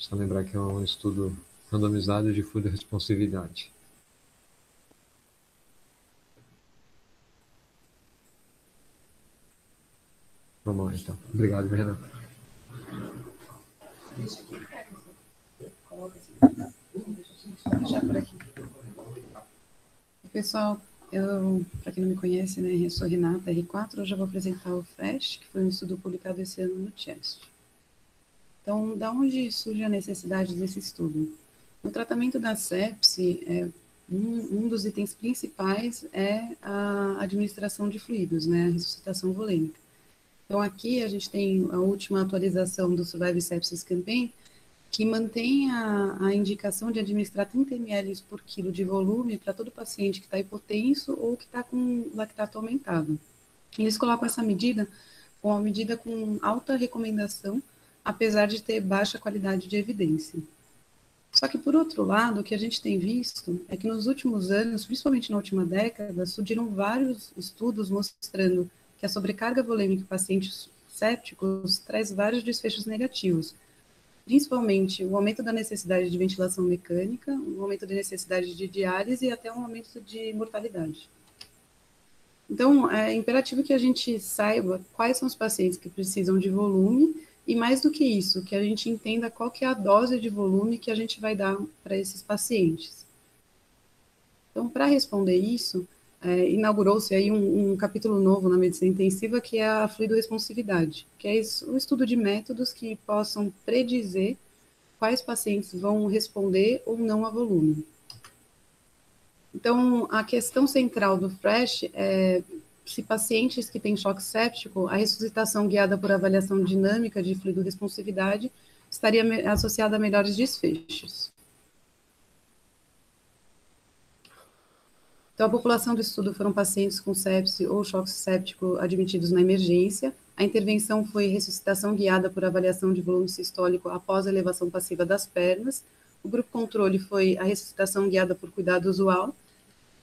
Só lembrar que é um estudo randomizado de fluido-responsividade. Vamos lá, então. Obrigado, Renan. Já por aqui. Pessoal, para quem não me conhece, né, eu sou Renata, R4, hoje eu vou apresentar o FRESH, que foi um estudo publicado esse ano no CHEST. Então, da onde surge a necessidade desse estudo? No tratamento da sepse, um dos itens principais é a administração de fluidos, né, a ressuscitação volêmica. Então, aqui a gente tem a última atualização do Survive Sepsis Campaign, que mantém a indicação de administrar 30 ml por quilo de volume para todo paciente que está hipotenso ou que está com lactato aumentado. Eles colocam essa medida como uma medida com alta recomendação, apesar de ter baixa qualidade de evidência. Só que, por outro lado, o que a gente tem visto é que nos últimos anos, principalmente na última década, surgiram vários estudos mostrando que a sobrecarga volêmica em pacientes sépticos traz vários desfechos negativos, principalmente o aumento da necessidade de ventilação mecânica, o aumento da necessidade de diálise e até um aumento de mortalidade. Então, é imperativo que a gente saiba quais são os pacientes que precisam de volume e, mais do que isso, que a gente entenda qual que é a dose de volume que a gente vai dar para esses pacientes. Então, para responder isso, inaugurou-se aí um capítulo novo na medicina intensiva, que é a fluidoresponsividade, que é o estudo de métodos que possam predizer quais pacientes vão responder ou não a volume. Então, a questão central do FRESH é se pacientes que têm choque séptico, a ressuscitação guiada por avaliação dinâmica de fluido-responsividade estaria associada a melhores desfechos. Então, a população do estudo foram pacientes com sepse ou choque séptico admitidos na emergência. A intervenção foi ressuscitação guiada por avaliação de volume sistólico após a elevação passiva das pernas. O grupo controle foi a ressuscitação guiada por cuidado usual.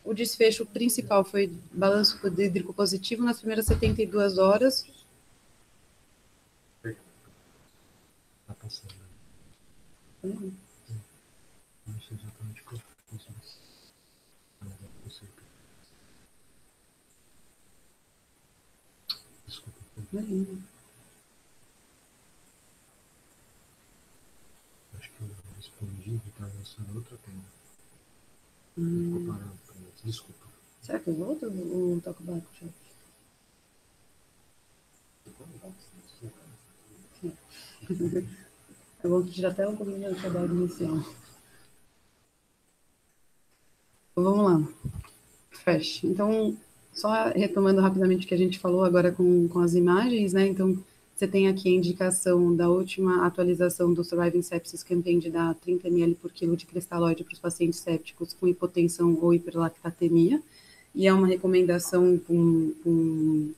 O desfecho principal foi balanço hídrico positivo nas primeiras 72 horas. Tá passando. Uhum. Não sei exatamente qual foi. Desculpa. Uhum. Acho que eu respondi e está lançando outra tela. Ficou parado. Desculpa. Será que eu volto ou toco baixo? É bom que tira até um pouquinho da ansiedade inicial. Então, vamos lá. Fresh. Então, só retomando rapidamente o que a gente falou agora com as imagens, né? Então, você tem aqui a indicação da última atualização do Surviving Sepsis Campaign de dar 30 ml por quilo de cristalóide para os pacientes sépticos com hipotensão ou hiperlactatemia, e é uma recomendação com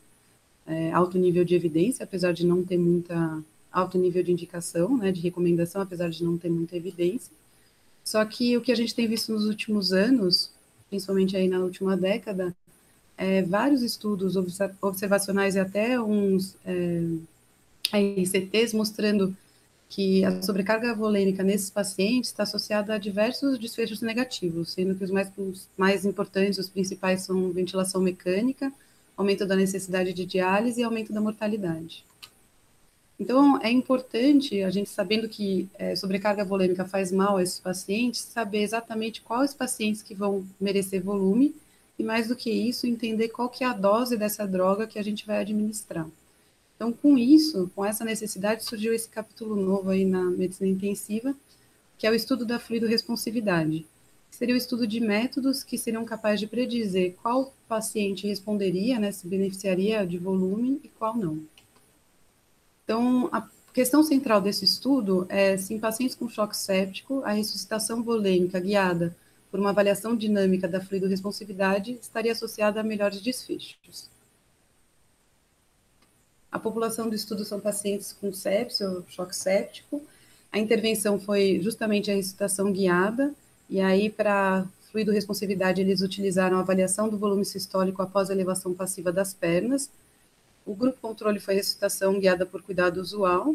alto nível de evidência, apesar de não ter muita alto nível de indicação, né, de recomendação, apesar de não ter muita evidência. Só que o que a gente tem visto nos últimos anos, principalmente aí na última década, vários estudos observacionais e até uns ICTs mostrando que a sobrecarga volêmica nesses pacientes está associada a diversos desfechos negativos, sendo que os mais importantes, os principais, são ventilação mecânica, aumento da necessidade de diálise e aumento da mortalidade. Então, é importante a gente, sabendo que sobrecarga volêmica faz mal a esses pacientes, saber exatamente quais pacientes que vão merecer volume e, mais do que isso, entender qual que é a dose dessa droga que a gente vai administrar. Então, com isso, com essa necessidade, surgiu esse capítulo novo aí na medicina intensiva, que é o estudo da fluidoresponsividade. Seria o estudo de métodos que seriam capazes de predizer qual paciente responderia, né, se beneficiaria de volume e qual não. Então, a questão central desse estudo é se em pacientes com choque séptico, a ressuscitação volêmica guiada por uma avaliação dinâmica da fluidoresponsividade estaria associada a melhores desfechos. A população do estudo são pacientes com sepse ou choque séptico. A intervenção foi justamente a ressuscitação guiada, e aí, para fluidoresponsividade, eles utilizaram a avaliação do volume sistólico após a elevação passiva das pernas. O grupo controle foi a ressuscitação guiada por cuidado usual.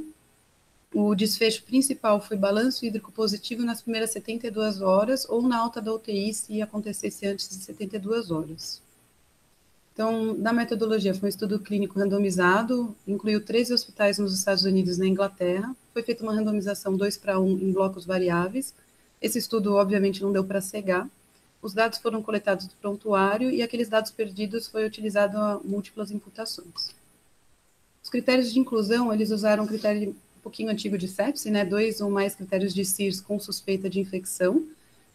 O desfecho principal foi balanço hídrico positivo nas primeiras 72 horas ou na alta da UTI se acontecesse antes de 72 horas. Então, na metodologia, foi um estudo clínico randomizado, incluiu 13 hospitais nos Estados Unidos e na Inglaterra. Foi feita uma randomização 2:1 em blocos variáveis. Esse estudo, obviamente, não deu para cegar. Os dados foram coletados do prontuário e aqueles dados perdidos foi utilizado a múltiplas imputações. Os critérios de inclusão, eles usaram um critério um pouquinho antigo de sepse, né? 2 ou mais critérios de CIRS com suspeita de infecção.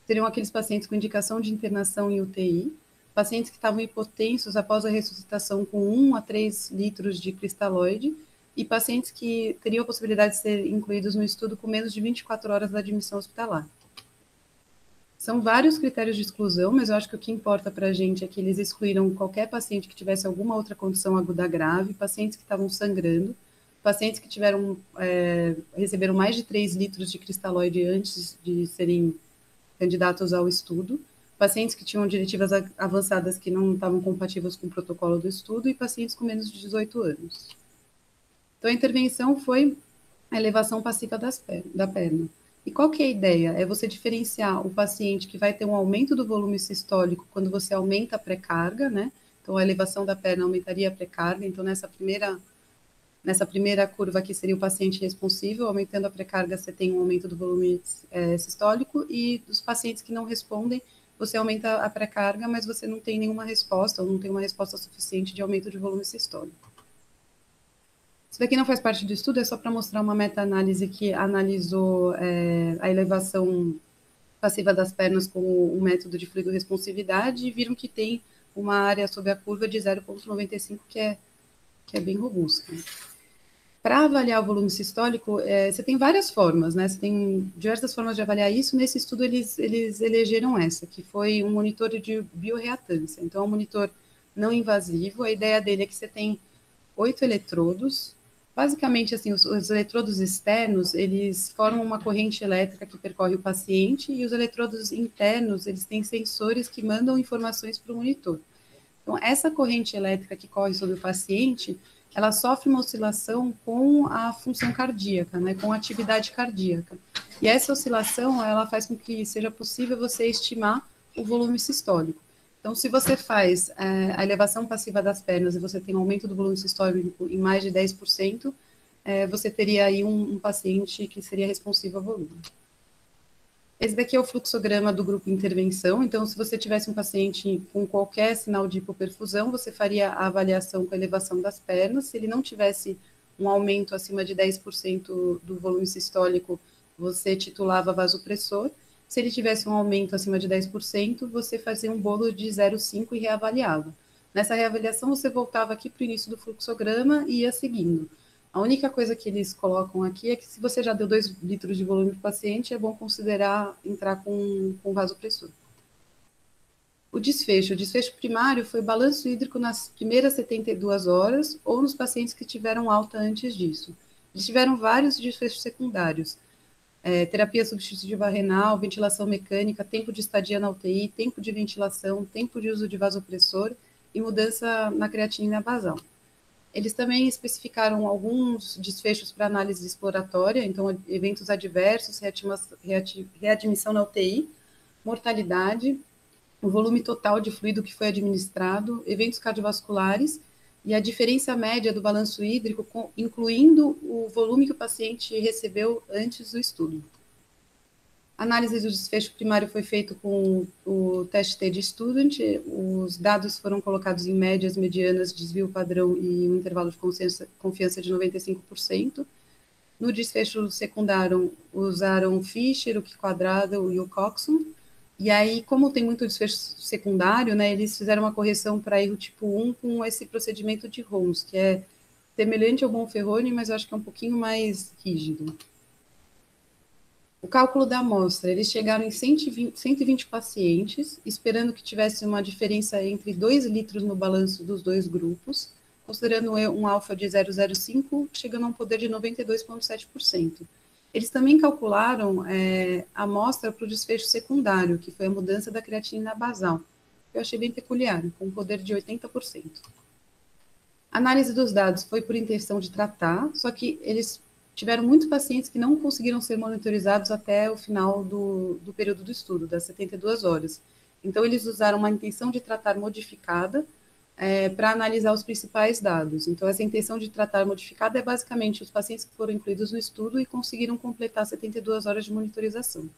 Seriam aqueles pacientes com indicação de internação em UTI, pacientes que estavam hipotensos após a ressuscitação com 1 a 3 litros de cristalóide e pacientes que teriam a possibilidade de ser incluídos no estudo com menos de 24 horas da admissão hospitalar. São vários critérios de exclusão, mas eu acho que o que importa para a gente é que eles excluíram qualquer paciente que tivesse alguma outra condição aguda grave, pacientes que estavam sangrando, pacientes que receberam mais de 3 litros de cristalóide antes de serem candidatos ao estudo, pacientes que tinham diretivas avançadas que não estavam compatíveis com o protocolo do estudo e pacientes com menos de 18 anos. Então, a intervenção foi a elevação passiva da perna. E qual que é a ideia? É você diferenciar o paciente que vai ter um aumento do volume sistólico quando você aumenta a pré-carga, né? Então, a elevação da perna aumentaria a pré-carga. Então, nessa primeira curva aqui seria o paciente responsível, aumentando a pré-carga, você tem um aumento do volume sistólico, e dos pacientes que não respondem, você aumenta a pré-carga, mas você não tem nenhuma resposta, ou não tem uma resposta suficiente de aumento de volume sistólico. Isso daqui não faz parte do estudo, é só para mostrar uma meta-análise que analisou a elevação passiva das pernas com o método de fluido-responsividade e viram que tem uma área sob a curva de 0,95, que é bem robusta. Para avaliar o volume sistólico, você tem várias formas, né? Você tem diversas formas de avaliar isso. Nesse estudo, eles elegeram essa, que foi um monitor de biorreatância. Então, é um monitor não invasivo. A ideia dele é que você tem 8 eletrodos. Basicamente, assim, os eletrodos externos, eles formam uma corrente elétrica que percorre o paciente, e os eletrodos internos, eles têm sensores que mandam informações para o monitor. Então, essa corrente elétrica que corre sobre o paciente, ela sofre uma oscilação com a função cardíaca, né, com a atividade cardíaca. E essa oscilação, ela faz com que seja possível você estimar o volume sistólico. Então, se você faz a elevação passiva das pernas e você tem um aumento do volume sistólico em mais de 10%, você teria aí um paciente que seria responsivo ao volume. Esse daqui é o fluxograma do grupo intervenção. Então, se você tivesse um paciente com qualquer sinal de hipoperfusão, você faria a avaliação com a elevação das pernas. Se ele não tivesse um aumento acima de 10% do volume sistólico, você titulava vasopressor. Se ele tivesse um aumento acima de 10%, você fazia um bolo de 0,5 e reavaliava. Nessa reavaliação, você voltava aqui para o início do fluxograma e ia seguindo. A única coisa que eles colocam aqui é que se você já deu 2 litros de volume para o paciente, é bom considerar entrar com vasopressor. O desfecho primário foi balanço hídrico nas primeiras 72 horas ou nos pacientes que tiveram alta antes disso. Eles tiveram vários desfechos secundários. Terapia substitutiva renal, ventilação mecânica, tempo de estadia na UTI, tempo de ventilação, tempo de uso de vasopressor e mudança na creatinina basal. Eles também especificaram alguns desfechos para análise exploratória, então eventos adversos, readmissão na UTI, mortalidade, o volume total de fluido que foi administrado, eventos cardiovasculares e a diferença média do balanço hídrico, incluindo o volume que o paciente recebeu antes do estudo. A análise do desfecho primário foi feito com o teste T de Student. Os dados foram colocados em médias, medianas, desvio padrão e um intervalo de confiança de 95%. No desfecho secundário, usaram o Fisher, o Q-quadrado e o Coxon. E aí, como tem muito desfecho secundário, né, eles fizeram uma correção para erro tipo 1 com esse procedimento de Holmes, que é semelhante ao Bonferroni, mas eu acho que é um pouquinho mais rígido. O cálculo da amostra, eles chegaram em 120 pacientes, esperando que tivesse uma diferença entre 2 litros no balanço dos dois grupos, considerando um alfa de 0,05, chegando a um poder de 92,7%. Eles também calcularam a amostra para o desfecho secundário, que foi a mudança da creatinina basal, que eu achei bem peculiar, com um poder de 80%. A análise dos dados foi por intenção de tratar, só que eles tiveram muitos pacientes que não conseguiram ser monitorizados até o final do período do estudo, das 72 horas. Então, eles usaram uma intenção de tratar modificada para analisar os principais dados. Então, essa intenção de tratar modificada é basicamente os pacientes que foram incluídos no estudo e conseguiram completar 72 horas de monitorização.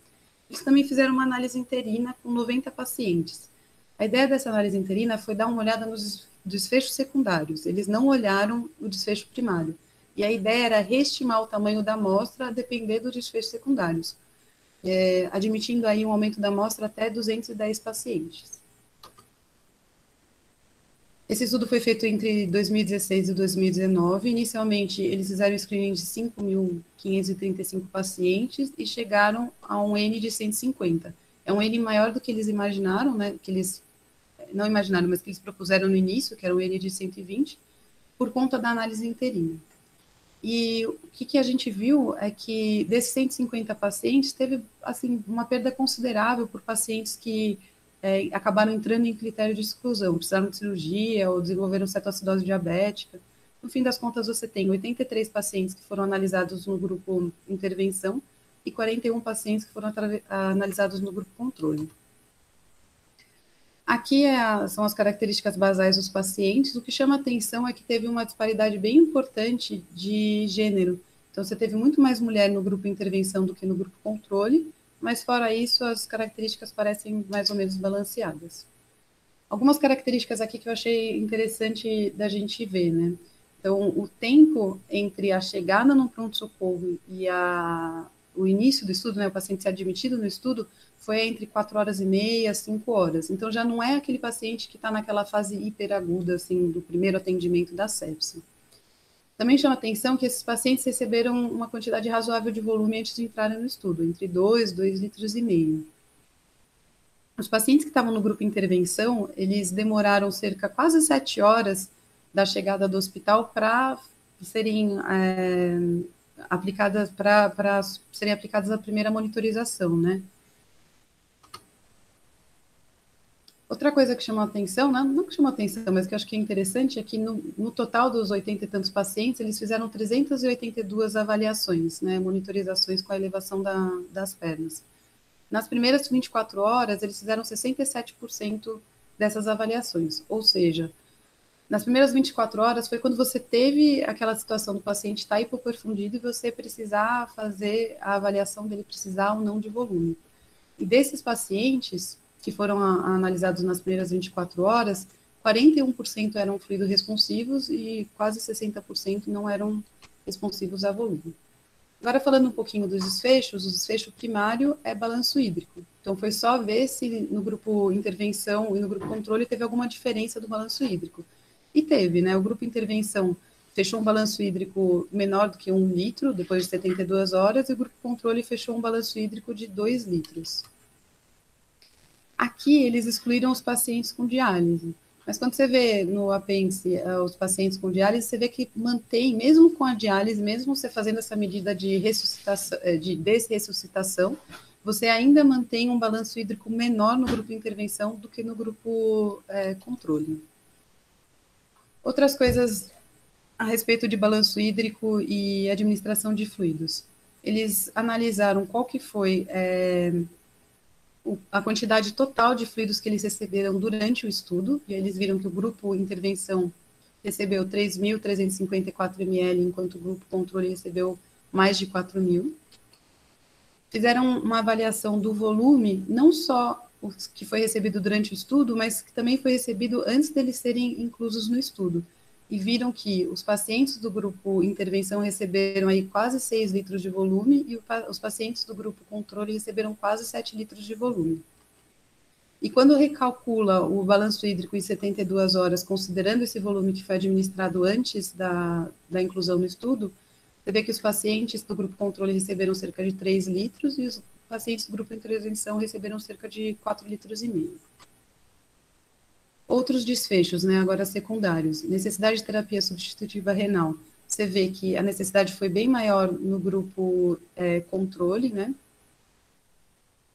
Eles também fizeram uma análise interina com 90 pacientes. A ideia dessa análise interina foi dar uma olhada nos desfechos secundários. Eles não olharam o desfecho primário. E a ideia era reestimar o tamanho da amostra a depender dos desfechos secundários, admitindo aí um aumento da amostra até 210 pacientes. Esse estudo foi feito entre 2016 e 2019. Inicialmente, eles fizeram screening de 5.535 pacientes e chegaram a um N de 150. É um N maior do que eles imaginaram, né? Que eles não imaginaram, mas que eles propuseram no início, que era um N de 120, por conta da análise interina. E o que a gente viu é que desses 150 pacientes, teve assim, uma perda considerável por pacientes que acabaram entrando em critério de exclusão, precisaram de cirurgia ou desenvolveram cetoacidose diabética. No fim das contas, você tem 83 pacientes que foram analisados no grupo intervenção e 41 pacientes que foram analisados no grupo controle. Aqui são as características basais dos pacientes. O que chama atenção é que teve uma disparidade bem importante de gênero. Então, você teve muito mais mulher no grupo intervenção do que no grupo controle, mas fora isso, as características parecem mais ou menos balanceadas. Algumas características aqui que eu achei interessante da gente ver, né? Então, o tempo entre a chegada no pronto-socorro e o início do estudo, né, o paciente ser admitido no estudo, foi entre 4 horas e meia, 5 horas. Então, já não é aquele paciente que está naquela fase hiperaguda, assim, do primeiro atendimento da sepse. Também chama atenção que esses pacientes receberam uma quantidade razoável de volume antes de entrarem no estudo, entre 2,5 litros. Os pacientes que estavam no grupo intervenção, eles demoraram cerca quase 7 horas da chegada do hospital para serem aplicadas a primeira monitorização, né? Outra coisa que chamou atenção, não que chamou atenção, mas que eu acho que é interessante, é que no total dos 80 e tantos pacientes, eles fizeram 382 avaliações, né, monitorizações com a elevação das pernas. Nas primeiras 24 horas, eles fizeram 67% dessas avaliações, ou seja, nas primeiras 24 horas foi quando você teve aquela situação do paciente estar hipoperfundido e você precisar fazer a avaliação dele precisar ou não de volume. E desses pacientes que foram analisados nas primeiras 24 horas, 41% eram fluido responsivos e quase 60% não eram responsivos a volume. Agora, falando um pouquinho dos desfechos, o desfecho primário é balanço hídrico. Então, foi só ver se no grupo intervenção e no grupo controle teve alguma diferença do balanço hídrico. E teve, né? O grupo intervenção fechou um balanço hídrico menor do que 1 litro, depois de 72 horas, e o grupo controle fechou um balanço hídrico de 2 litros. Aqui, eles excluíram os pacientes com diálise. Mas quando você vê no apêndice os pacientes com diálise, você vê que mantém, mesmo com a diálise, mesmo você fazendo essa medida de ressuscitação, de desressuscitação, você ainda mantém um balanço hídrico menor no grupo intervenção do que no grupo controle. Outras coisas a respeito de balanço hídrico e administração de fluidos. Eles analisaram qual que foi a quantidade total de fluidos que eles receberam durante o estudo, e eles viram que o grupo intervenção recebeu 3.354 ml, enquanto o grupo controle recebeu mais de 4.000. Fizeram uma avaliação do volume, não só o que foi recebido durante o estudo, mas que também foi recebido antes deles serem inclusos no estudo. E viram que os pacientes do grupo intervenção receberam aí quase 6 litros de volume e os pacientes do grupo controle receberam quase 7 litros de volume. E quando recalcula o balanço hídrico em 72 horas, considerando esse volume que foi administrado antes da inclusão no estudo, você vê que os pacientes do grupo controle receberam cerca de 3 litros e os pacientes do grupo intervenção receberam cerca de 4,5 litros. Outros desfechos, né, agora secundários. Necessidade de terapia substitutiva renal. Você vê que a necessidade foi bem maior no grupo controle, né?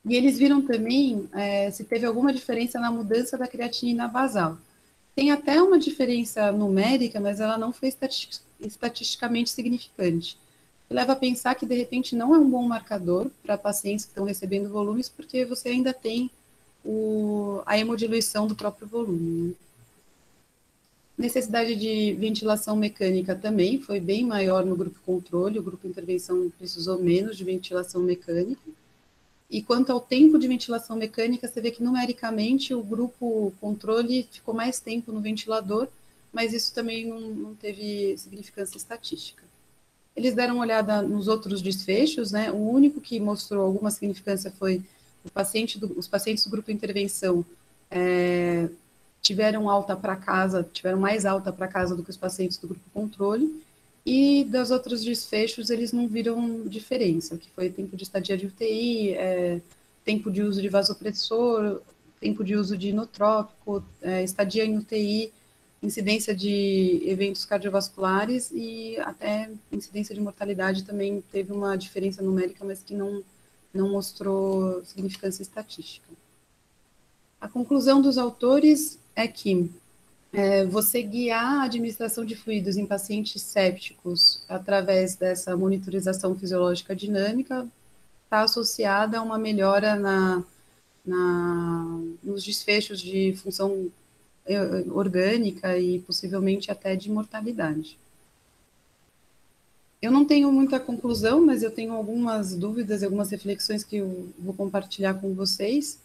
E eles viram também se teve alguma diferença na mudança da creatinina basal. Tem até uma diferença numérica, mas ela não foi estatisticamente significante. que leva a pensar que, de repente, não é um bom marcador para pacientes que estão recebendo volumes, porque você ainda tem a hemodiluição do próprio volume, né? Necessidade de ventilação mecânica também foi bem maior no grupo controle, o grupo intervenção precisou menos de ventilação mecânica. E quanto ao tempo de ventilação mecânica, você vê que numericamente o grupo controle ficou mais tempo no ventilador, mas isso também não teve significância estatística. Eles deram uma olhada nos outros desfechos, né? O único que mostrou alguma significância foi os pacientes do grupo intervenção tiveram mais alta para casa do que os pacientes do grupo controle, e dos outros desfechos eles não viram diferença, que foi tempo de estadia de UTI, tempo de uso de vasopressor, tempo de uso de inotrópico, estadia em UTI, incidência de eventos cardiovasculares e até incidência de mortalidade também teve uma diferença numérica, mas que não mostrou significância estatística. A conclusão dos autores é que você guiar a administração de fluidos em pacientes sépticos através dessa monitorização fisiológica dinâmica está associada a uma melhora nos desfechos de função orgânica e possivelmente até de mortalidade. Eu não tenho muita conclusão, mas eu tenho algumas dúvidas e algumas reflexões que eu vou compartilhar com vocês.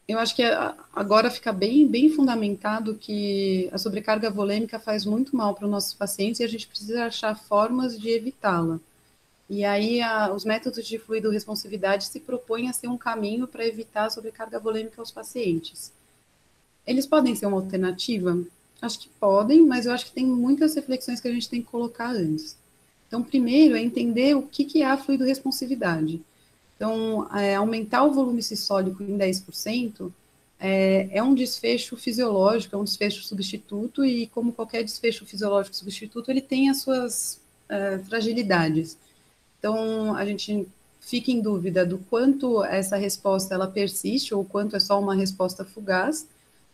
Eu acho que agora fica bem fundamentado que a sobrecarga volêmica faz muito mal para os nossos pacientes e a gente precisa achar formas de evitá-la. E aí os métodos de fluido responsividade se propõem a ser um caminho para evitar a sobrecarga volêmica aos pacientes. Eles podem ser uma alternativa? Acho que podem, mas eu acho que tem muitas reflexões que a gente tem que colocar antes. Então, primeiro é entender o que é a fluido responsividade. Então, aumentar o volume sistólico em 10% é um desfecho fisiológico, é um desfecho substituto, e como qualquer desfecho fisiológico substituto, ele tem as suas fragilidades. Então, a gente fica em dúvida do quanto essa resposta ela persiste, ou quanto é só uma resposta fugaz,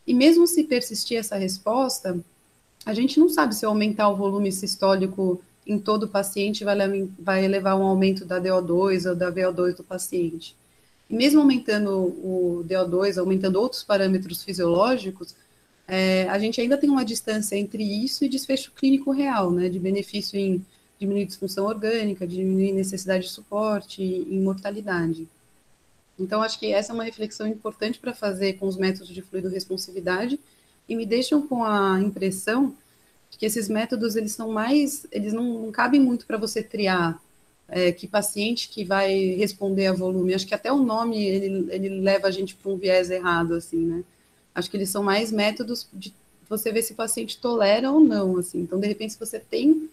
e mesmo se persistir essa resposta, a gente não sabe se aumentar o volume sistólico em todo paciente vai levar a um aumento da DO2 ou da VO2 do paciente. E mesmo aumentando o DO2, aumentando outros parâmetros fisiológicos, a gente ainda tem uma distância entre isso e desfecho clínico real, né, de benefício em diminuir disfunção orgânica, diminuir necessidade de suporte e mortalidade. Então, acho que essa é uma reflexão importante para fazer com os métodos de fluido responsividade e me deixam com a impressão que esses métodos, eles não cabem muito para você triar que paciente que vai responder a volume. Acho que até o nome, ele leva a gente para um viés errado, assim, né? Acho que eles são mais métodos de você ver se o paciente tolera ou não, assim. Então, de repente, se você tem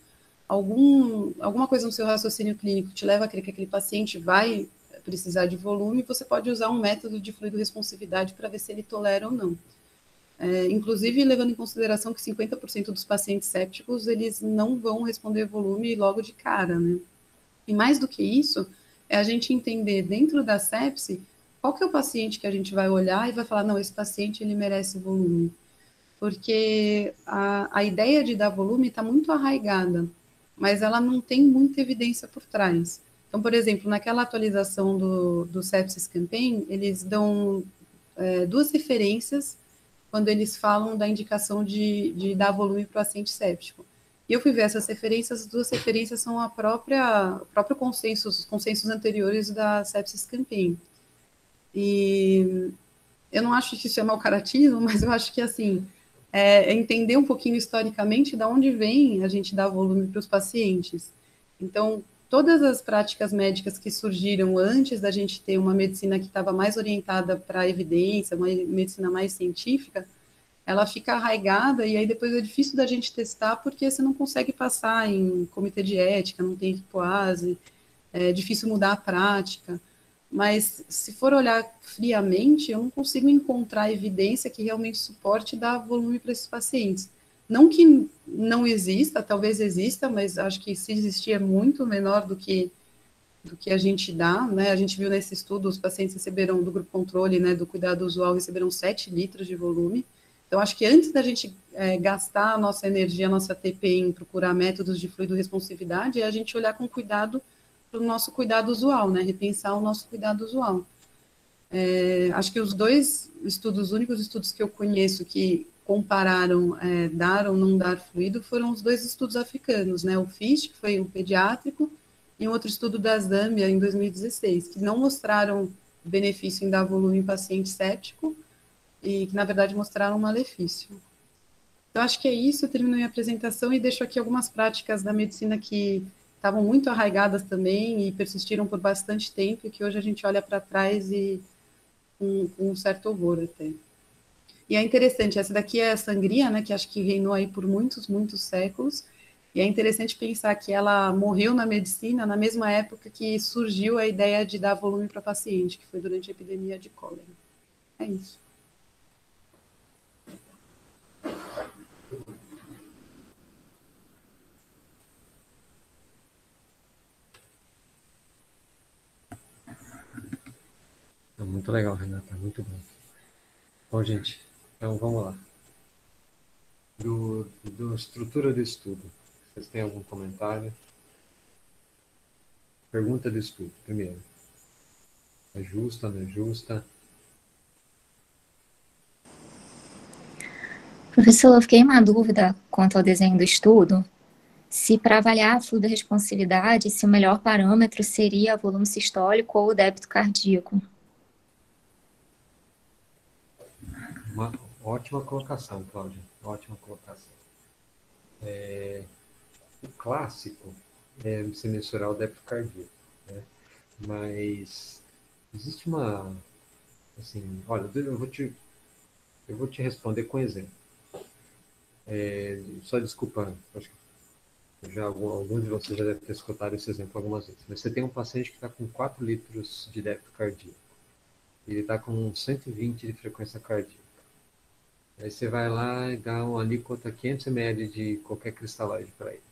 alguma coisa no seu raciocínio clínico que te leva a crer que aquele paciente vai precisar de volume, você pode usar um método de fluido responsividade para ver se ele tolera ou não. Inclusive levando em consideração que 50% dos pacientes sépticos, eles não vão responder volume logo de cara, né? E mais do que isso, é a gente entender dentro da sepse, qual que é o paciente que a gente vai olhar e vai falar, não, esse paciente, ele merece volume. Porque a ideia de dar volume está muito arraigada, mas ela não tem muita evidência por trás. Então, por exemplo, naquela atualização do Sepsis Campaign, eles dão 2 referências quando eles falam da indicação de dar volume para o paciente séptico. E eu fui ver essas referências, as 2 referências são o próprio consenso, os consensos anteriores da Sepsis Campaign. E eu não acho que isso é mau caratismo, mas eu acho que, assim, entender um pouquinho historicamente de onde vem a gente dar volume para os pacientes. Então, todas as práticas médicas que surgiram antes da gente ter uma medicina que estava mais orientada para a evidência, uma medicina mais científica, ela fica arraigada e aí depois é difícil da gente testar porque você não consegue passar em comitê de ética, não tem equipoase, é difícil mudar a prática. Mas se for olhar friamente, eu não consigo encontrar evidência que realmente suporte dar volume para esses pacientes. Não que não exista, talvez exista, mas acho que se existir é muito menor do que a gente dá, né? A gente viu nesse estudo, os pacientes receberam, do grupo controle, né, do cuidado usual, receberam 7 litros de volume, Então, acho que antes da gente gastar a nossa energia, a nossa TP em procurar métodos de fluido-responsividade, é a gente olhar com cuidado para o nosso cuidado usual, né? Repensar o nosso cuidado usual. Acho que os dois estudos, os únicos estudos que eu conheço que compararam dar ou não dar fluido foram os dois estudos africanos, né? O FISH, que foi um pediátrico, e um outro estudo da Zâmbia, em 2016, que não mostraram benefício em dar volume em paciente cético e que, na verdade, mostraram um malefício. Então, acho que é isso. Eu termino minha apresentação e deixo aqui algumas práticas da medicina que estavam muito arraigadas também e persistiram por bastante tempo e que hoje a gente olha para trás e com um certo horror até. E é interessante, essa daqui é a sangria, né, que acho que reinou aí por muitos, muitos séculos, e é interessante pensar que ela morreu na medicina na mesma época que surgiu a ideia de dar volume para paciente, que foi durante a epidemia de cólera. É isso. Muito legal, Renata, muito bom. Bom, gente, então vamos lá. Do estrutura do estudo, vocês têm algum comentário? Pergunta do estudo, primeiro. É justa, não é justa? Professor, eu fiquei uma dúvida quanto ao desenho do estudo, se para avaliar a fluidoresponsividade, se o melhor parâmetro seria o volume sistólico ou o débito cardíaco. Uma ótima colocação, Cláudia, ótima colocação. O clássico é você mensurar o débito cardíaco, né? Mas existe uma, assim, olha, eu vou te responder com exemplo. Só desculpa, acho que já alguns de vocês já devem ter escutado esse exemplo algumas vezes. Mas você tem um paciente que está com 4 litros de débito cardíaco. Ele está com 120 de frequência cardíaca. Aí você vai lá e dá uma alíquota 500 ml de qualquer cristalóide para ele.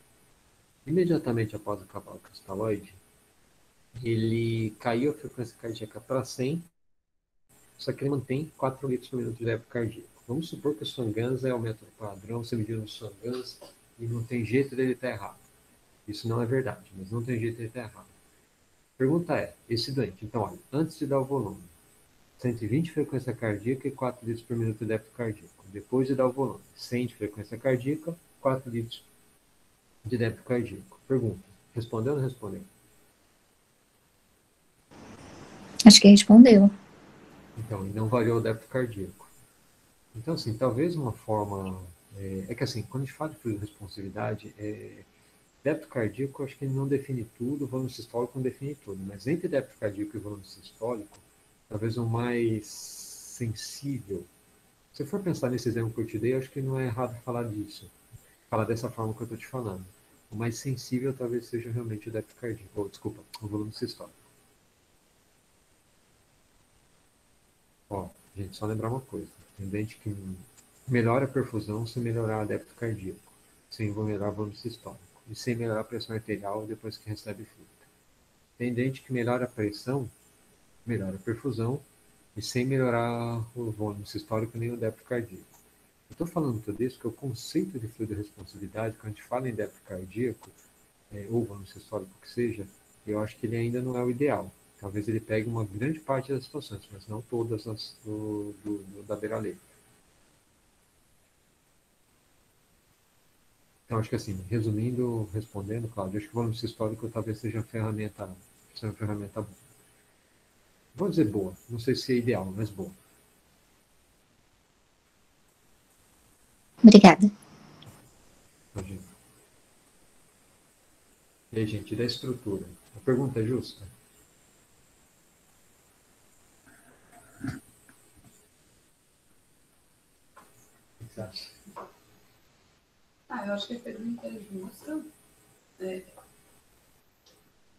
Imediatamente após acabar o cristalóide, ele caiu a frequência cardíaca para 100, só que ele mantém 4 litros por minuto de débito cardíaco. Vamos supor que o Swan-Ganz é o método padrão, você mediu no Swan-Ganz e não tem jeito dele estar errado. Isso não é verdade, mas não tem jeito dele estar errado. Pergunta é, esse doente, então olha, antes de dar o volume, 120 frequência cardíaca e 4 litros por minuto de débito cardíaco. Depois de dar o volume, 100 de frequência cardíaca, 4 litros de débito cardíaco. Pergunta, respondeu ou não respondeu? Acho que respondeu. Então, e não variou o débito cardíaco. Então, assim, talvez uma forma... que assim, quando a gente fala de responsividade, débito cardíaco, eu acho que ele não define tudo, o volume sistólico não define tudo, mas entre débito cardíaco e volume sistólico, talvez o mais sensível. Se eu for pensar nesse exemplo que eu te dei, acho que não é errado falar disso. Falar dessa forma que eu estou te falando. O mais sensível talvez seja realmente o débito cardíaco, ou desculpa, o volume sistólico. Ó, gente, só lembrar uma coisa. Tem dente que melhora a perfusão sem melhorar o débito cardíaco, sem melhorar o volume sistólico, e sem melhorar a pressão arterial depois que recebe fluido. Tem dente que melhora a pressão, melhora a perfusão, e sem melhorar o volume sistólico nem o débito cardíaco. Eu estou falando tudo isso porque o conceito de fluido-responsividade, quando a gente fala em débito cardíaco, ou volume sistólico que seja, eu acho que ele ainda não é o ideal. Talvez ele pegue uma grande parte das situações, mas não todas as da beira-letra. Então, acho que assim, resumindo, respondendo, Cláudio, acho que o volume sistólico talvez seja uma ferramenta boa. Vou dizer boa, não sei se é ideal, mas boa. Obrigada. Imagina. E aí, gente, da estrutura. A pergunta é justa? O que você acha? Eu acho que a pergunta é justa.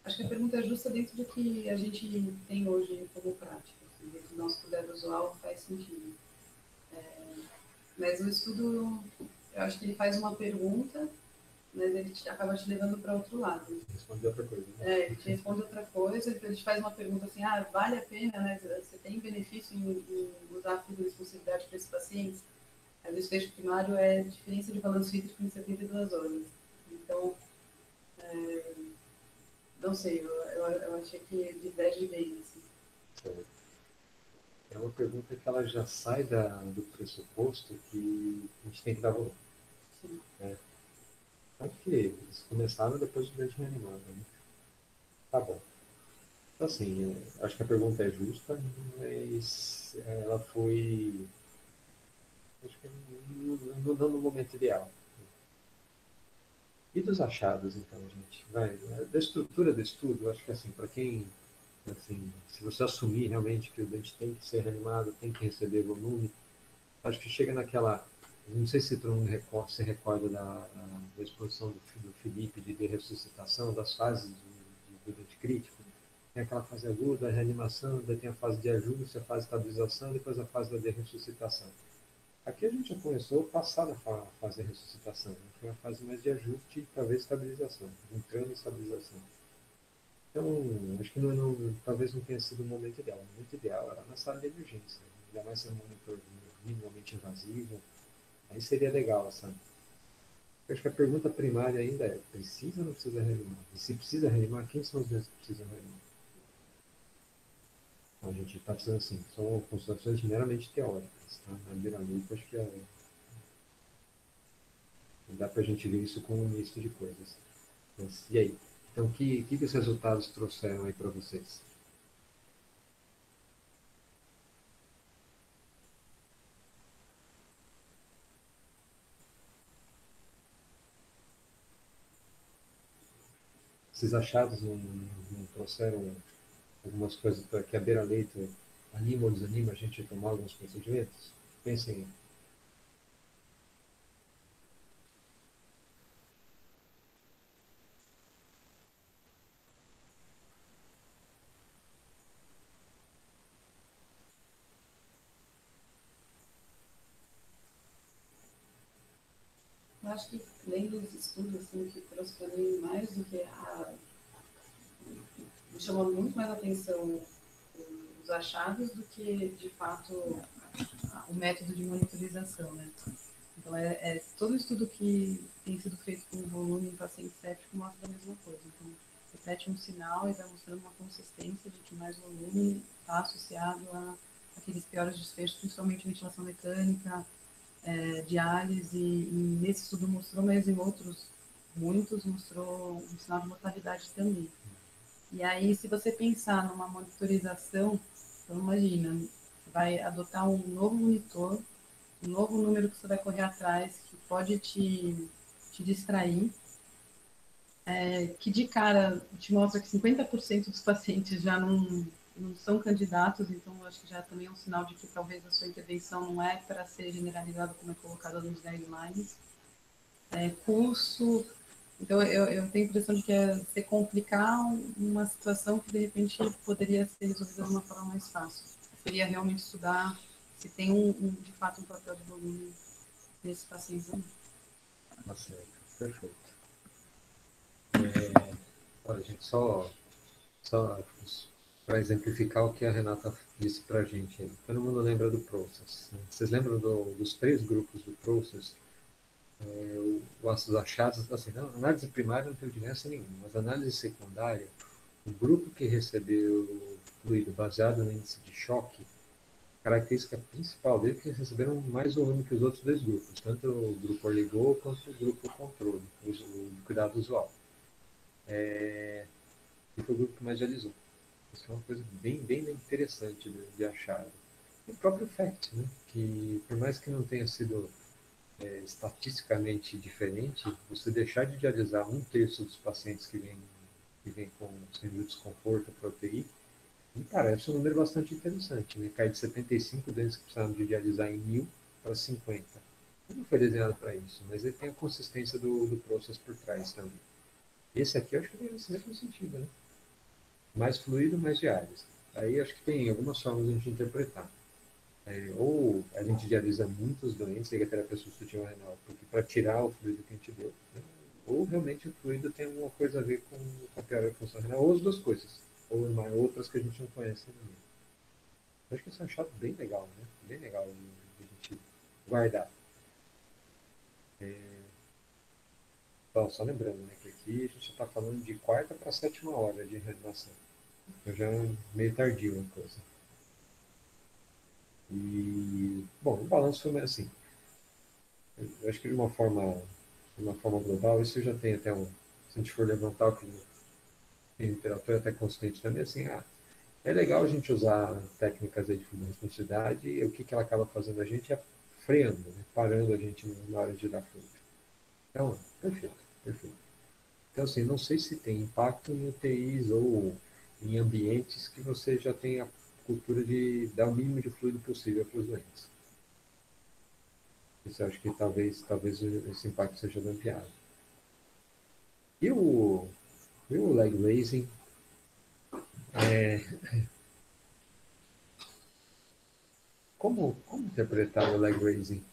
Acho que a pergunta é justa dentro do que a gente tem hoje como prática. Assim, dentro do nosso cuidado visual faz sentido. Mas o estudo, eu acho que ele faz uma pergunta, mas ele acaba te levando para outro lado. Responde outra coisa. Né? Ele te responde outra coisa, então ele te faz uma pergunta assim, vale a pena, né? Você tem benefício em usar a fluidoresponsividade para esses pacientes? O desfecho primário é diferença de balanço hídrico em 72 horas. Então, não sei, eu achei que diverge bem, assim. É uma pergunta que ela já sai do pressuposto que a gente tem que dar valor. Sim. Né? Acho que eles começaram depois do leite animado. Né? Tá bom. Então, assim, acho que a pergunta é justa, mas ela foi, acho que não no momento ideal. E dos achados, então, gente? Vai, da estrutura do estudo, acho que assim, para quem, assim, se você assumir realmente que o dente tem que ser reanimado, tem que receber volume, acho que chega naquela, não sei se todo mundo se recorda da exposição do Felipe de ressuscitação, das fases do dente crítico. Tem aquela fase aguda, a reanimação, daí tem a fase de ajuste, a fase de estabilização, depois a fase da ressuscitação. Aqui a gente já começou passada a fase de ressuscitação, né? Foi a fase mais de ajuste e talvez estabilização, entrando em estabilização. Então, acho que talvez não tenha sido o momento ideal. O momento ideal era na sala de emergência, ainda mais sendo um monitor minimamente invasivo, aí seria legal, sabe? Eu acho que a pergunta primária ainda é, precisa ou não precisa reanimar? E se precisa reanimar, quem são os doentes que precisam reanimar? Então, a gente está precisando assim, são considerações meramente teóricas, tá? Na beira-leite, acho que dá para a gente ver isso como um misto de coisas. Mas, e aí? Então, o que os resultados trouxeram aí para vocês? Esses achados não trouxeram algumas coisas para que a beira-leito anima ou desanima a gente a tomar alguns procedimentos? Pensem. Eu acho que, lendo os estudos, assim, o que trouxe para mim mais do que me chamou muito mais atenção os achados do que, de fato, o método de monitorização, né? Então, todo estudo que tem sido feito com volume em paciente séptico mostra a mesma coisa. Então, repete um sinal e vai mostrando uma consistência de que mais volume está associado a aqueles piores desfechos, principalmente ventilação mecânica, diálise, e nesse estudo mostrou, mas em outros, muitos, mostrou um sinal de mortalidade também. E aí, se você pensar numa monitorização, então imagina, você vai adotar um novo monitor, um novo número que você vai correr atrás, que pode te distrair, que de cara te mostra que 50% dos pacientes já não são candidatos, então eu acho que já também é um sinal de que talvez a sua intervenção não é para ser generalizada como é colocada nos guidelines. Curso, então eu tenho a impressão de que é você complicar uma situação que de repente poderia ser resolvida de uma forma mais fácil. Seria realmente estudar se tem de fato um papel de volume nesses pacientes ou não. Tá certo, perfeito. Olha, gente, só para exemplificar o que a Renata disse para a gente aí. Todo mundo lembra do Process. Né? Vocês lembram dos 3 grupos do Process? Os achados, assim, não, análise primária não teve diferença nenhuma, mas análise secundária, o grupo que recebeu fluido baseado no índice de choque, a característica principal dele é que eles receberam mais volume que os outros 2 grupos, tanto o grupo oligô quanto o grupo controle, o cuidado usual. E foi o grupo que mais realizou. Isso é uma coisa bem interessante de achar. E o próprio FACT, né? Que por mais que não tenha sido estatisticamente diferente, você deixar de dialisar 1/3 dos pacientes que vem com síndrome de desconforto por UTI, me parece um número bastante interessante. Né? Cai de 75 doentes que precisavam de dialisar em 1.000 para 50. Ele não foi desenhado para isso, mas ele tem a consistência do processo por trás também. Esse aqui eu acho que tem esse mesmo sentido, né? Mais fluido, mais diálise. Aí acho que tem algumas formas de a gente interpretar. Ou a gente dialisa muitos doentes, liga a terapia substitutiva renal, porque para tirar o fluido que a gente deu, né? Ou realmente o fluido tem alguma coisa a ver com a pior da função renal, ou as duas coisas, ou outras que a gente não conhece ainda. Acho que isso é um achado bem legal, né? Bem legal de a gente guardar. Só lembrando, né, que aqui a gente está falando de quarta para sétima hora de reanimação. Então já é meio tardio a coisa. E, bom, o balanço foi assim. Eu acho que de uma forma global, isso já tem até um. Se a gente for levantar o que tem literatura até consciente também, assim, é legal a gente usar técnicas aí de fundo de responsabilidade e o que, que ela acaba fazendo a gente é freando, né, parando a gente na hora de dar fluido. Então, perfeito, perfeito. Então, assim, não sei se tem impacto em UTIs ou em ambientes que você já tem a cultura de dar o mínimo de fluido possível para os doentes. Isso eu acho que talvez esse impacto seja dampeado. E o leg raising, é, como interpretar o leg raising?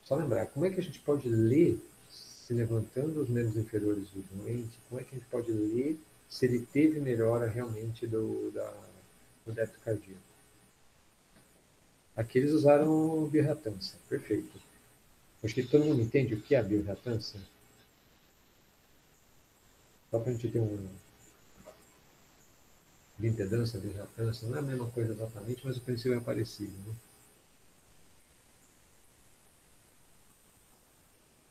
Só lembrar, como é que a gente pode ler, se levantando os membros inferiores do doente, como é que a gente pode ler se ele teve melhora realmente do débito cardíaco? Aqui eles usaram biorreatância, perfeito. Acho que todo mundo entende o que é a biorreatância. Só para a gente ter de impedância, biorreatância, não é a mesma coisa exatamente, mas o princípio é parecido. Né?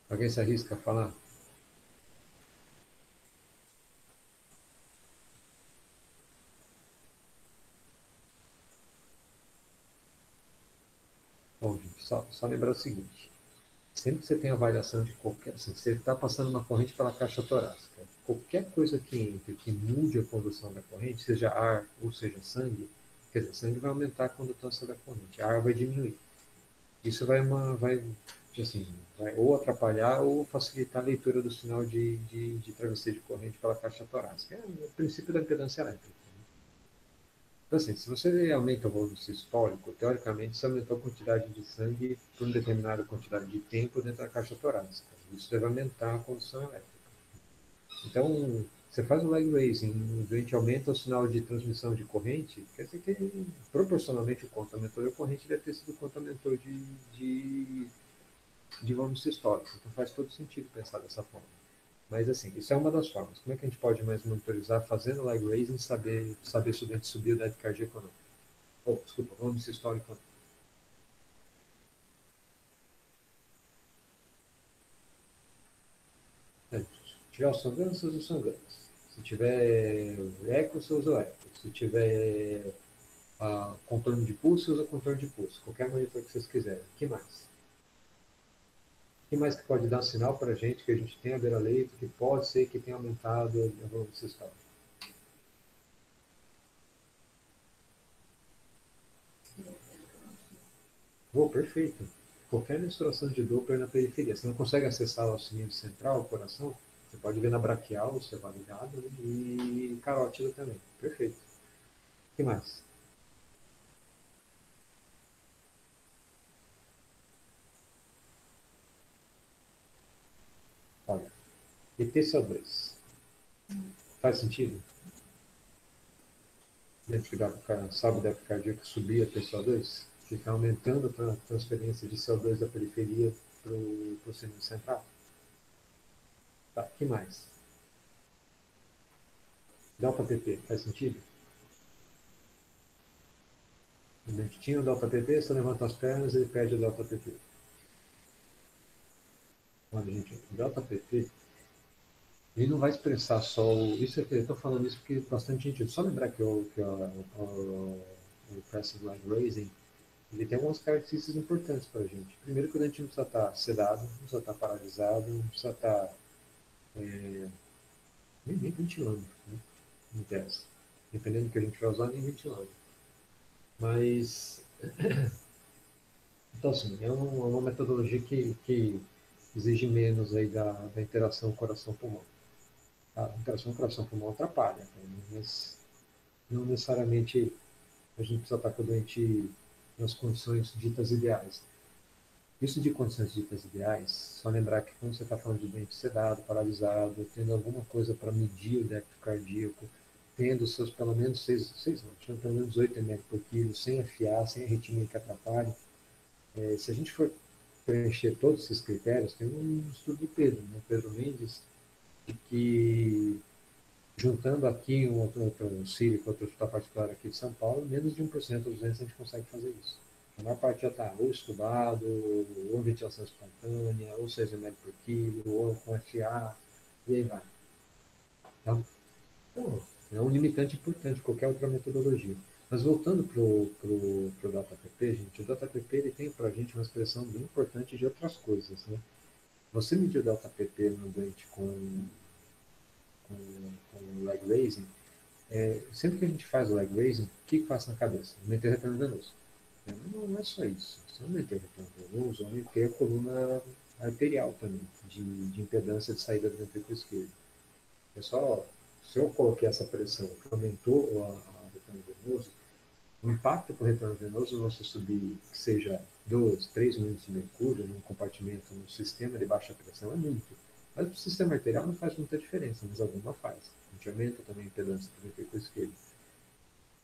Alguém se arrisca a falar? Bom, gente, só lembrar o seguinte. Sempre que você tem avaliação de qualquer... Assim, você está passando uma corrente pela caixa torácica. Qualquer coisa que entre, que mude a condução da corrente, seja ar ou seja sangue, quer dizer, sangue vai aumentar a condutância da corrente, a ar vai diminuir. Isso assim, vai ou atrapalhar ou facilitar a leitura do sinal de travesseiro de corrente pela caixa torácica. É o princípio da impedância elétrica. Então, assim, se você aumenta o volume sistólico, teoricamente você aumentou a quantidade de sangue por uma determinada quantidade de tempo dentro da caixa torácica. Isso deve aumentar a condução elétrica. Então, você faz o leg raising, o doente aumenta o sinal de transmissão de corrente, quer dizer que proporcionalmente o quanto aumentou a corrente deve ter sido o quanto aumentou de volume sistólico. Então faz todo sentido pensar dessa forma. Mas, assim, isso é uma das formas. Como é que a gente pode mais monitorizar fazendo leg raising, saber se o dente subiu o débito cardíaco ou não? Oh, desculpa, volume sistólico ou não. Se tiver os sangrando, você usa os sangrantes. Se tiver eco, você usa o eco. Se tiver contorno de pulso, você usa contorno de pulso. Qualquer monitor que vocês quiserem. O que mais? O que mais que pode dar um sinal para a gente que a gente tem a beira-leito, que pode ser que tenha aumentado o volume sistólico? Oh, perfeito. Qualquer mensuração de Doppler na periferia. Você não consegue acessar o sininho central, o coração? Você pode ver na braquial, você vai ligado, e carótida também. Perfeito. O que mais? Olha, e TCO2. Faz sentido? Dentro da sabe da cardíaca subir a TCO2? Fica aumentando a transferência de CO2 da periferia para o sininho central? Tá, o que mais? Delta PP, faz sentido? O dentinho delta PP, você levanta as pernas e ele perde o delta PP. Olha, gente, o delta PP, ele não vai expressar só isso. Eu estou falando isso porque bastante gente. Só lembrar que o Passive Leg Raising ele tem algumas características importantes para a gente. Primeiro, que o dente não precisa estar sedado, não precisa estar paralisado, não precisa estar nem ventilando, né, em tese. Dependendo do que a gente vai usar, nem ventilando. Mas, então, assim, é uma metodologia que exige menos aí da interação coração-pulmão. A interação coração-pulmão atrapalha, né? Mas não necessariamente a gente precisa estar com o doente nas condições ditas ideais. Isso de condições ditas ideais, só lembrar que quando você está falando de doente sedado, paralisado, tendo alguma coisa para medir o débito cardíaco, tendo seus pelo menos 6 não, tinha pelo menos 8 ml por quilo, sem afiar, sem arritmia que atrapalhe. Se a gente for preencher todos esses critérios, tem um estudo do Pedro, né? Pedro Mendes, de que juntando aqui um outro Sírio com outro hospital particular aqui de São Paulo, menos de 1% dos doentes a gente consegue fazer isso. A maior parte já está ou estudado, ou ventilação espontânea, ou 6 ml por quilo, ou com FA, e aí vai. Então, é um limitante importante, qualquer outra metodologia. Mas voltando para o DataPP, gente, o DataPP ele tem para a gente uma expressão bem importante de outras coisas. Né? Você medir o DataPP no doente com leg raising, sempre que a gente faz o leg raising, o que passa na cabeça? Aumentar o retorno venoso. Não é só isso. Se aumentar o retorno venoso, aumentei a coluna arterial também, de impedância de saída do ventrículo esquerdo. É só, se eu coloquei essa pressão que aumentou o retorno venoso, o impacto para o retorno venoso, você subir, que seja 2, 3 minutos de mercúrio num compartimento, num sistema de baixa pressão, é muito. Mas para o sistema arterial não faz muita diferença, mas alguma faz. A gente aumenta também a impedância do ventrículo esquerdo.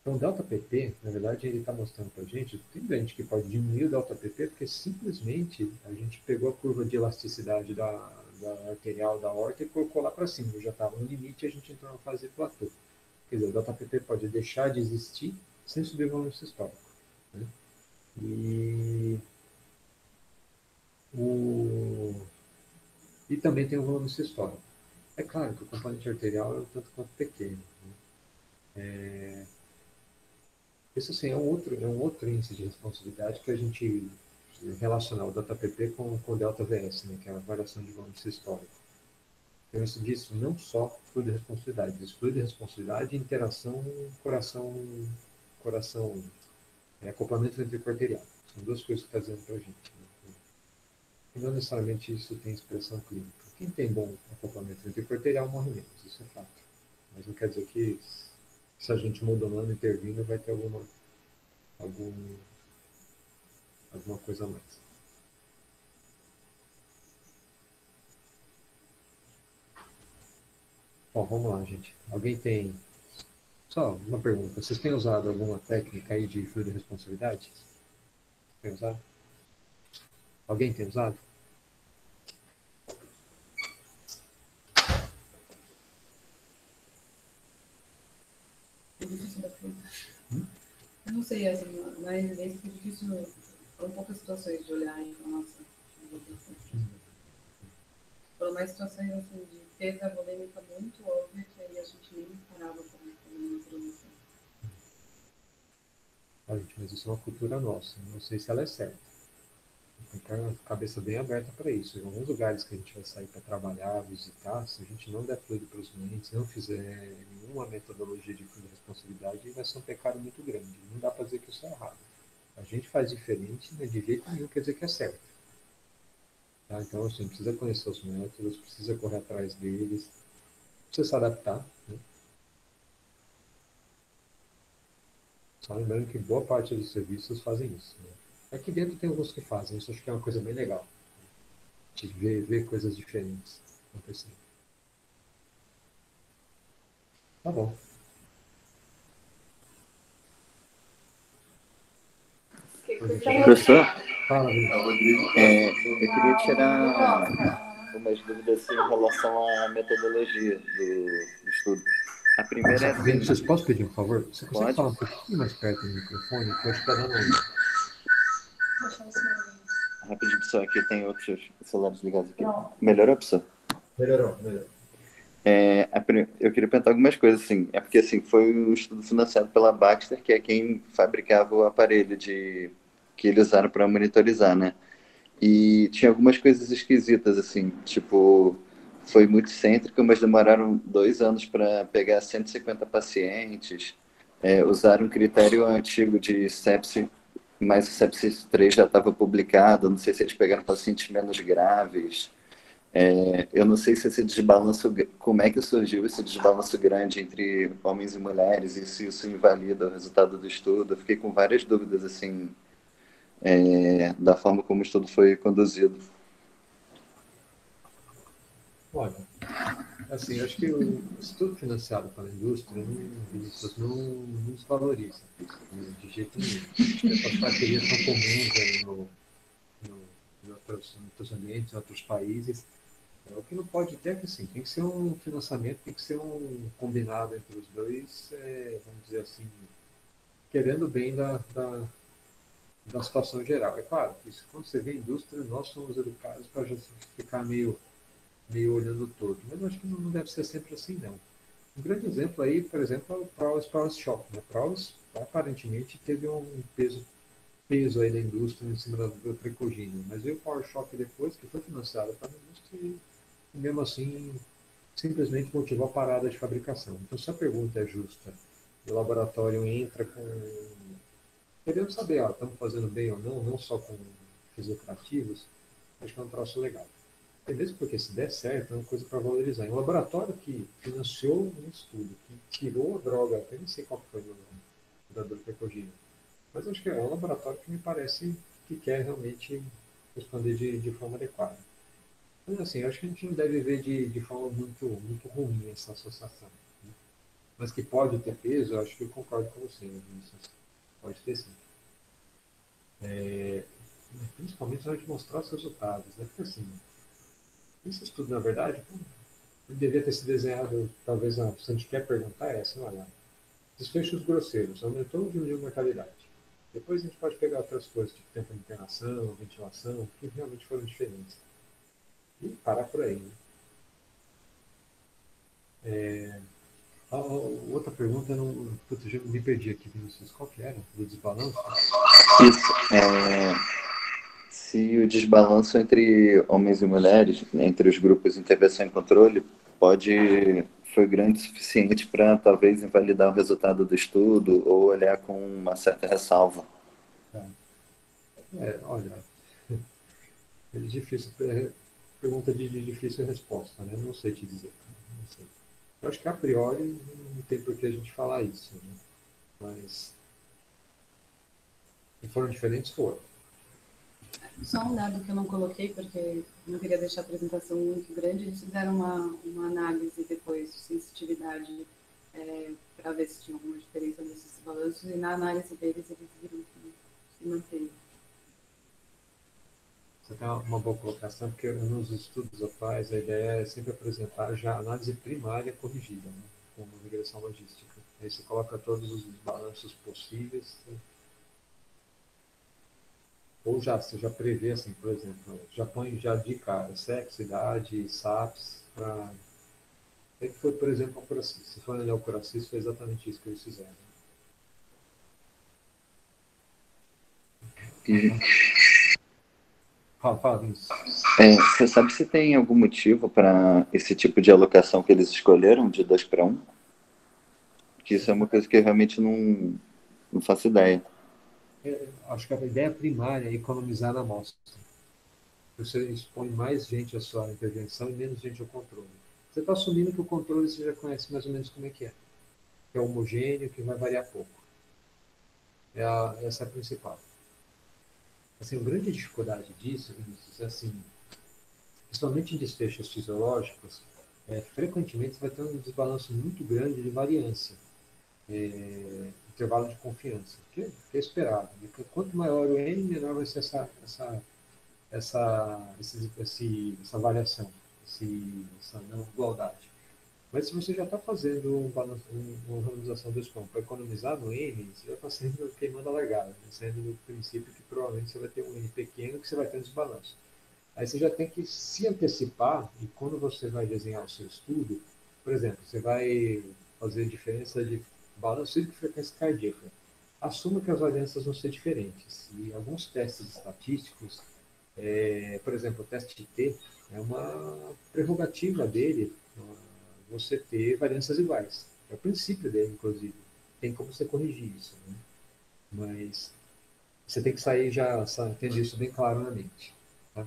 Então, o delta-PP, na verdade, ele está mostrando para a gente, tem gente que pode diminuir o delta-PP, porque simplesmente a gente pegou a curva de elasticidade da arterial da aorta e colocou lá para cima. Já estava no limite e a gente entrou numa fase de platô. Quer dizer, o delta-PP pode deixar de existir sem subir o volume sistólico. Né? E também tem o volume sistólico. É claro que o componente arterial é um tanto quanto pequeno. Né? Isso assim, é um outro índice de responsabilidade que a gente relacionar o DataPP com o delta-VS, né, que é a variação de volume sistólico. Então, isso diz não só fluido de responsabilidade, diz fluido de responsabilidade e interação coração, acoplamento ventricular arterial. São duas coisas que está dizendo para a gente. Né? E não necessariamente isso tem expressão clínica. Quem tem bom acoplamento ventricular arterial morre menos, isso é fato. Mas não quer dizer que se a gente modulando, intervindo, vai ter alguma coisa a mais. Bom, vamos lá, gente. Alguém tem... Só uma pergunta. Vocês têm usado alguma técnica aí de fluido de responsabilidade? Tem usado? Alguém tem usado? Eu não sei, assim, mas é difícil, foram poucas situações de olhar a informação. Foram mais situações assim, de perda volêmica muito óbvia, que aí a gente nem parava para uma informação. Gente, mas isso é uma cultura nossa. Não sei se ela é certa. Tem que ter a cabeça bem aberta para isso. Em alguns lugares que a gente vai sair para trabalhar, visitar, se a gente não der fluido para os doentes, não fizer nenhuma metodologia de fluido de responsabilidade, vai ser um pecado muito grande. Não dá para dizer que isso é errado. A gente faz diferente, mas de jeito nenhum quer dizer que é certo. Tá? Então, assim, precisa conhecer os métodos, precisa correr atrás deles, precisa se adaptar. Né? Só lembrando que boa parte dos serviços fazem isso. Né? Aqui dentro tem alguns que fazem, isso acho que é uma coisa bem legal. De ver coisas diferentes acontecendo. Tá bom. Professor, Fala, Rodrigo. eu queria tirar umas dúvidas assim, em relação à metodologia do estudo. A primeira é assim... Vinícius, posso pedir um favor? Você consegue Pode. falar um pouquinho mais perto do microfone? Que eu acho que está dando Rapidinho, pessoal, aqui tem outros celulares ligados aqui. Melhorou, professor? Melhorou. Eu queria perguntar algumas coisas, assim. É porque, assim, foi um estudo financiado pela Baxter, que é quem fabricava o aparelho que eles usaram para monitorizar, né? E tinha algumas coisas esquisitas, assim, tipo, foi muito cêntrico, mas demoraram 2 anos para pegar 150 pacientes, usaram um critério antigo de sepse, mas o sepsis 3 já estava publicado, não sei se eles pegaram pacientes menos graves. Eu não sei se esse desbalanço, como é que surgiu esse desbalanço grande entre homens e mulheres, e se isso invalida o resultado do estudo. Eu fiquei com várias dúvidas, assim, da forma como o estudo foi conduzido. Olha, Assim, eu acho que o estudo financiado pela indústria não desvaloriza de jeito nenhum. Acho que essas parcerias são comuns aí em outros ambientes, em outros países. O que não pode ter é que assim, tem que ser um financiamento, tem que ser um combinado entre os dois, vamos dizer assim, querendo o bem da situação geral. É claro, isso, quando você vê a indústria, nós somos educados para ficar meio olhando todo. Mas eu acho que não deve ser sempre assim, não. Um grande exemplo aí, por exemplo, é o Prowess Shop. Né? Prowess, aparentemente, teve um peso aí da indústria em cima do Precogine. Mas veio o Power Shop depois, que foi financiado pela indústria, e mesmo assim, simplesmente motivou a parada de fabricação. Então, se a pergunta é justa, o laboratório entra com querendo saber, ó, estamos fazendo bem ou não, não só com fins lucrativos, acho que é um troço legal. E mesmo porque se der certo, é uma coisa para valorizar. Um laboratório que financiou um estudo, que tirou a droga, eu nem sei qual foi o nome da Dorpecogina, mas acho que é um laboratório que me parece que quer realmente responder de forma adequada. Mas assim, acho que a gente não deve ver de forma muito ruim essa associação. Né? Mas que pode ter peso, eu acho que eu concordo com você, né, Vinícius? Pode ter sim. Principalmente na hora de mostrar os resultados. Né? Porque assim, esse estudo, na verdade, ele devia ter sido desenhado, talvez, se a gente quer perguntar, é assim, olha, desfechos grosseiros, aumentou ou diminuiu a mortalidade? Depois a gente pode pegar outras coisas, tipo tempo de internação, ventilação, que realmente foram diferentes. E parar por aí. Né? Outra pergunta, putz, já me perdi aqui, Vinícius. Qual que era? Do desbalanço? Isso. Se o desbalanço entre homens e mulheres, entre os grupos de intervenção e controle, foi grande o suficiente para talvez invalidar o resultado do estudo ou olhar com uma certa ressalva. Tá. Olha, é difícil, pergunta de difícil resposta, né? Não sei te dizer. Não sei. Eu acho que a priori não tem por que a gente falar isso, né? Mas se foram diferentes, foram. Só um dado que eu não coloquei, porque não queria deixar a apresentação muito grande, eles fizeram uma análise depois de sensitividade para ver se tinha alguma diferença nesses balanços, e na análise deles eles viram que se mantém. Você tem uma boa colocação, porque nos estudos atuais a ideia é sempre apresentar já a análise primária corrigida, né? Com uma regressão logística. Aí você coloca todos os balanços possíveis, né? Ou você já prevê, assim, por exemplo, já põe já de cara sexo, idade, SAPS, para... É que foi, por exemplo, a Curacis. Se for olhar o Curacis, foi exatamente isso que eles fizeram. E, Fala isso. você sabe se tem algum motivo para esse tipo de alocação que eles escolheram, de 2 para 1? Que isso é uma coisa que eu realmente não faço ideia. Acho que a ideia primária é economizar na amostra. Você expõe mais gente à sua intervenção e menos gente ao controle. Você está assumindo que o controle você já conhece mais ou menos como é que é. Que é homogêneo, que vai variar pouco. Essa é a principal. Assim, a grande dificuldade disso, Vinícius, é assim, principalmente em desfechos fisiológicos, frequentemente você vai ter um desbalanço muito grande de variância, intervalo de confiança, que é esperado. Né? Quanto maior o N, menor vai ser essa variação, essa não igualdade. Mas se você já está fazendo uma randomização do SPAM para economizar no N, você já está sendo queimando a largada, né? Saindo do princípio que provavelmente você vai ter um N pequeno que você vai ter um desbalanço. Aí você já tem que se antecipar e quando você vai desenhar o seu estudo, por exemplo, você vai fazer diferença de balanço e frequência cardíaca. Assuma que as variâncias vão ser diferentes. E alguns testes estatísticos, por exemplo, o teste T, é uma prerrogativa dele você ter variâncias iguais. É o princípio dele, inclusive. Tem como você corrigir isso. Né? Mas você tem que sair já tendo isso bem claro na mente. Tá?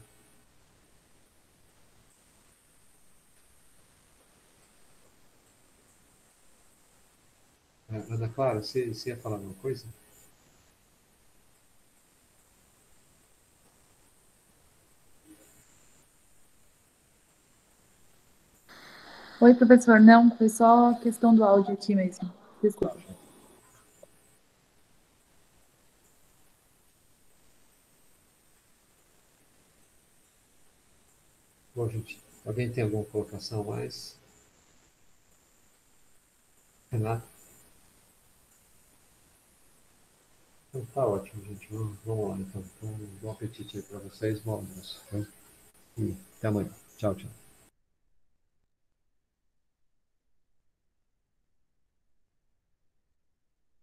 Ana Clara, você ia falar alguma coisa? Oi, professor. Não, foi só questão do áudio aqui mesmo. Desculpa. Bom, gente, alguém tem alguma colocação a mais? Renato? Então tá ótimo, gente. Vamos lá, então. Bom apetite aí para vocês, bom almoço. Tá? E até amanhã. Tchau, tchau.